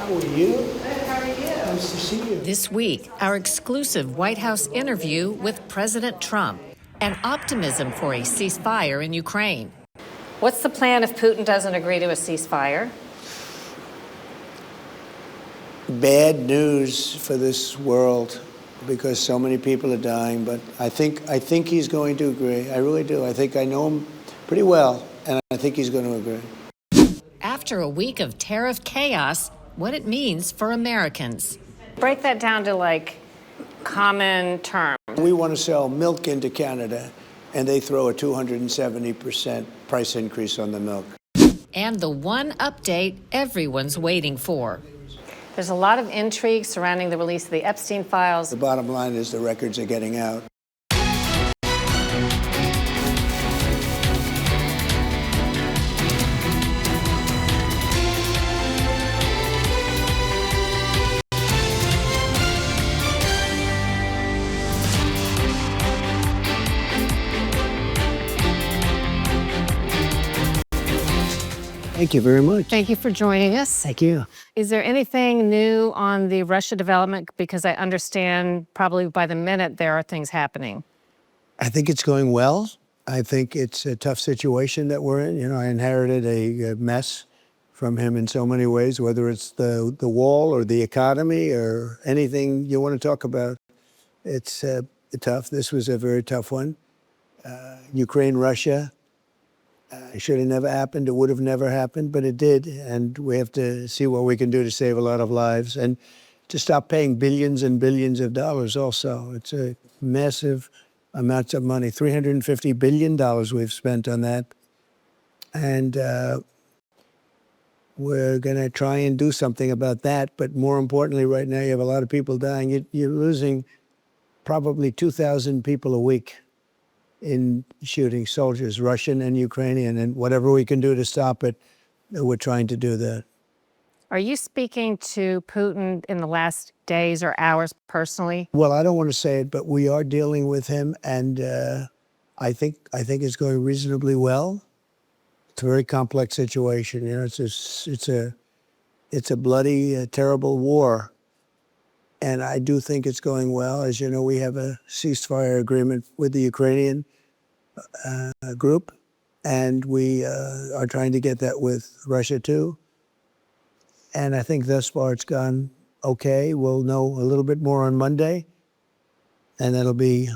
How are you? Good, how are you? Nice to see you. This week, our exclusive White House interview with President Trump and optimism for a ceasefire in Ukraine. What's the plan if Putin doesn't agree to a ceasefire? Bad news for this world because so many people are dying, but I think he's going to agree. I really do. I think I know him pretty well, and I think he's going to agree. After a week of tariff chaos, what it means for Americans. Break that down to common terms. We want to sell milk into Canada, and they throw a 270% price increase on the milk. And the one update everyone's waiting for. There's a lot of intrigue surrounding the release of the Epstein files. The bottom line is the records are getting out. Thank you very much. Thank you for joining us. Thank you. Is there anything new on the Russia development? Because I understand probably by the minute there are things happening. I think it's going well. I think it's a tough situation that we're in. You know, I inherited a mess from him in so many ways, whether it's the wall or the economy or anything you want to talk about. It's tough. This was a very tough one. Ukraine, Russia. It should have never happened. It would have never happened, but it did. And we have to see what we can do to save a lot of lives and to stop paying billions and billions of dollars also. It's a massive amounts of money, $350 billion we've spent on that. And we're going to try and do something about that. But more importantly, right now, you have a lot of people dying. You're losing probably 2,000 people a week in shooting soldiers, Russian and Ukrainian, and whatever we can do to stop it, we're trying to do that. Are you speaking to Putin in the last days or hours personally? Well, I don't want to say it, but we are dealing with him, and I think it's going reasonably well. It's a very complex situation. You know, it's a bloody, terrible war. And I do think it's going well. As you know, we have a ceasefire agreement with the Ukrainian group, and we are trying to get that with Russia too. And I think thus far it's gone okay. We'll know a little bit more on Monday, and that'll be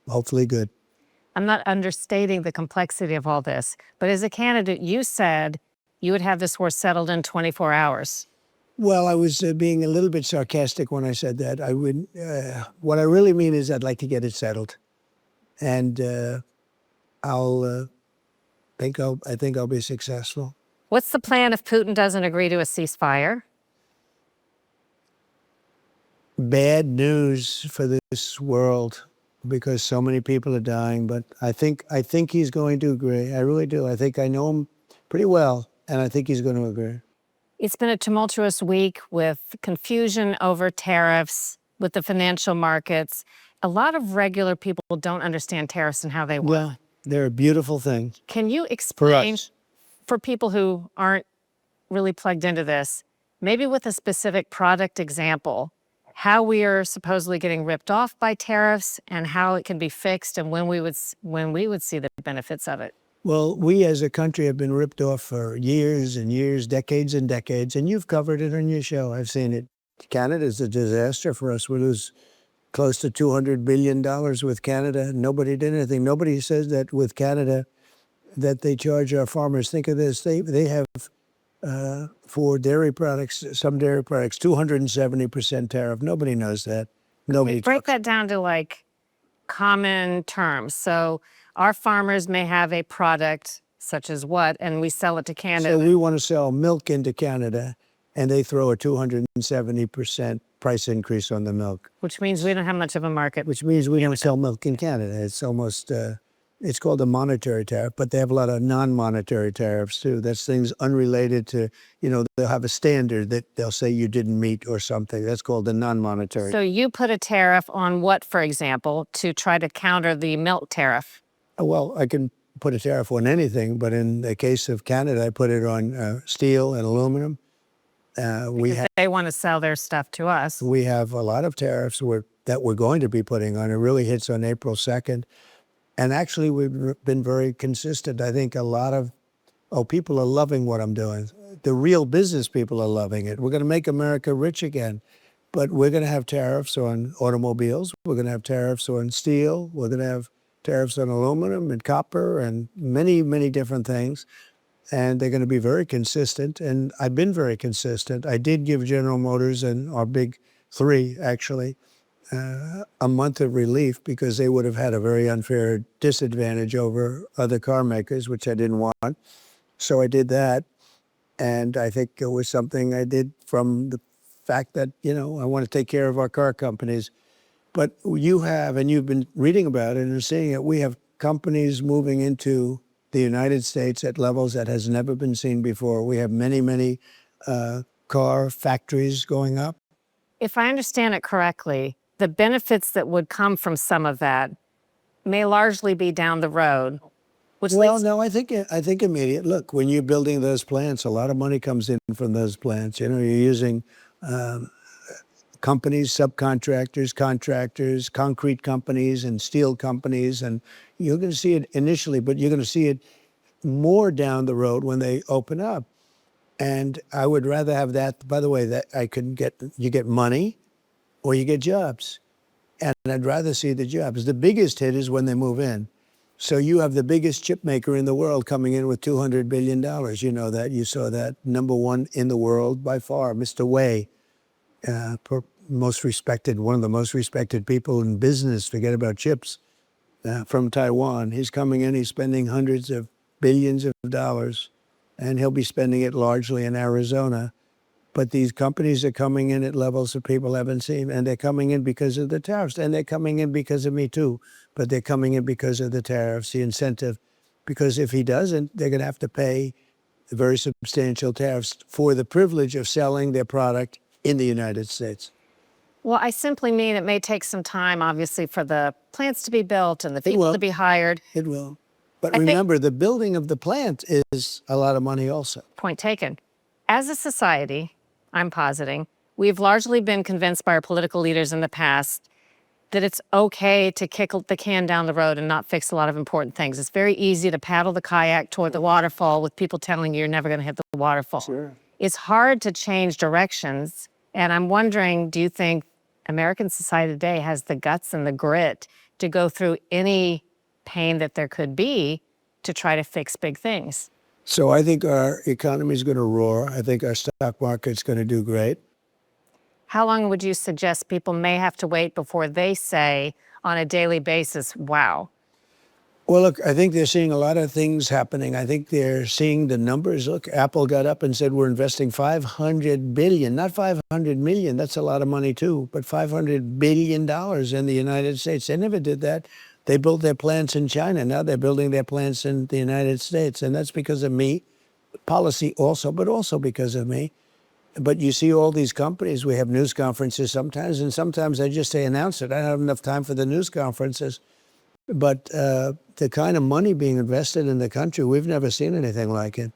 hopefully good. I'm not understating the complexity of all this, but as a candidate, you said you would have this war settled in 24 hours. Well, I was being a little bit sarcastic when I said that. I would. What I really mean is I'd like to get it settled, and I think I'll be successful. What's the plan if Putin doesn't agree to a ceasefire? Bad news for this world because so many people are dying. But I think he's going to agree. I really do. I think I know him pretty well, and I think he's going to agree. It's been a tumultuous week with confusion over tariffs, with the financial markets. A lot of regular people don't understand tariffs and how they work. Well, they're a beautiful thing. Can you explain, for people who aren't really plugged into this, maybe with a specific product example, how we are supposedly getting ripped off by tariffs and how it can be fixed and when we would see the benefits of it? Well, we as a country have been ripped off for years and years, decades and decades, and you've covered it on your show. I've seen it. Canada's a disaster for us. We lose close to $200 billion with Canada. Nobody did anything. Nobody says that with Canada that they charge our farmers. Think of this. They have, for dairy products, some dairy products, 270% tariff. Nobody knows that. Nobody. Break that down to common terms. So our farmers may have a product such as what, and we sell it to Canada. So we want to sell milk into Canada, and they throw a 270% price increase on the milk. Which means we don't have much of a market. Which means we don't sell milk in Canada. It's almost, it's called a monetary tariff, but they have a lot of non-monetary tariffs too. That's things unrelated to, you know, they'll have a standard that they'll say you didn't meet or something. That's called the non-monetary. So you put a tariff on what, for example, to try to counter the milk tariff? Well, I can put a tariff on anything, but in the case of Canada, I put it on steel and aluminum We Because they want to sell their stuff to us. we have a lot of tariffs that we're going to be putting on. It really hits on April 2nd. And actually, we've been very consistent. I think a lot of people are loving what I'm doing. The real business people are loving it. We're going to make America rich again. But we're going to have tariffs on automobiles. We're going to have tariffs on steel. We're going to have tariffs on aluminum and copper and many, many different things. And they're going to be very consistent. And I've been very consistent. I did give General Motors and our big three, actually, a month of relief because they would have had a very unfair disadvantage over other car makers, which I didn't want. So I did that. And I think it was something I did from the fact that, I want to take care of our car companies. But you have, and you've been reading about it and seeing it, we have companies moving into the United States at levels that has never been seen before. We have many, many car factories going up. If I understand it correctly, the benefits that would come from some of that may largely be down the road. No, I think immediate. Look, when you're building those plants, a lot of money comes in from those plants. You're using companies, subcontractors, contractors, concrete companies, and steel companies, and you're going to see it initially, but you're going to see it more down the road when they open up. And I would rather have that. By the way, that you get money, or you get jobs, and I'd rather see the jobs. The biggest hit is when they move in. So you have the biggest chip maker in the world coming in with $200 billion. You know that. You saw that. Number one in the world by far, Mr. Wei, one of the most respected people in business, forget about chips, from Taiwan. He's coming in, he's spending hundreds of billions of dollars, and he'll be spending it largely in Arizona. But these companies are coming in at levels that people haven't seen, and they're coming in because of the tariffs, and they're coming in because of me too, but they're coming in because of the tariffs, the incentive, because if he doesn't, they're going to have to pay very substantial tariffs for the privilege of selling their product in the United States. Well, I simply mean it may take some time, obviously, for the plants to be built and the people to be hired. It will. But remember, the building of the plant is a lot of money also. Point taken. As a society, I'm positing, we've largely been convinced by our political leaders in the past that it's okay to kick the can down the road and not fix a lot of important things. It's very easy to paddle the kayak toward the waterfall with people telling you you're never going to hit the waterfall. Sure. It's hard to change directions. And I'm wondering, do you think American society today has the guts and the grit to go through any pain that there could be to try to fix big things? So I think our economy is going to roar. I think our stock market's going to do great. How long would you suggest people may have to wait before they say on a daily basis, wow? Well, look, I think they're seeing a lot of things happening. I think they're seeing the numbers. Look, Apple got up and said, we're investing $500 billion, not $500 million. That's a lot of money too, but $500 billion in the United States. They never did that. They built their plants in China. Now they're building their plants in the United States. And that's because of me, policy also, but also because of me. But you see all these companies, we have news conferences sometimes, and sometimes I just say, announce it. I don't have enough time for the news conferences. But the kind of money being invested in the country, we've never seen anything like it.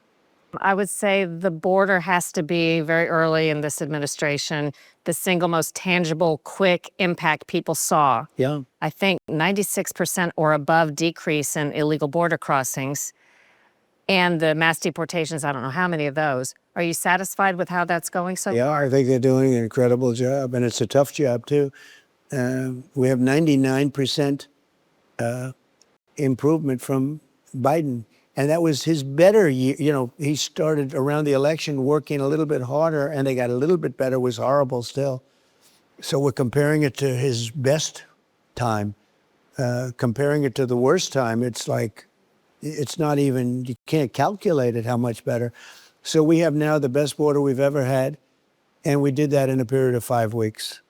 I would say the border has to be, very early in this administration, the single most tangible, quick impact people saw. Yeah. I think 96% or above decrease in illegal border crossings and the mass deportations, I don't know how many of those. Are you satisfied with how that's going so far? Yeah, I think they're doing an incredible job, and it's a tough job too. We have 99% improvement from Biden. And that was his better year. He started around the election working a little bit harder, and they got a little bit better. It was horrible still. So we're comparing it to his best time. Comparing it to the worst time, it's like, it's not even, you can't calculate it how much better. So we have now the best border we've ever had, and we did that in a period of 5 weeks.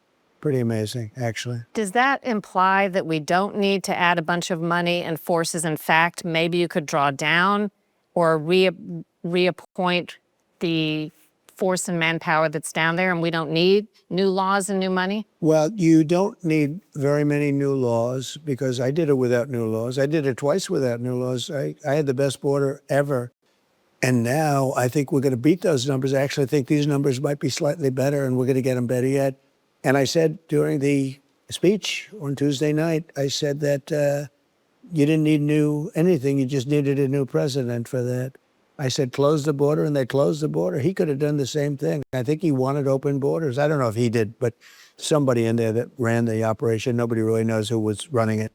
Pretty amazing, actually. Does that imply that we don't need to add a bunch of money and forces? In fact, maybe you could draw down or reappoint the force and manpower that's down there, and we don't need new laws and new money? Well, you don't need very many new laws, because I did it without new laws. I did it twice without new laws. I had the best border ever. And now I think we're going to beat those numbers. I actually think these numbers might be slightly better, and we're going to get them better yet. And I said during the speech on Tuesday night, I said that you didn't need anything. You just needed a new president for that. I said, close the border, and they closed the border. He could have done the same thing. I think he wanted open borders. I don't know if he did, but somebody in there that ran the operation, nobody really knows who was running it.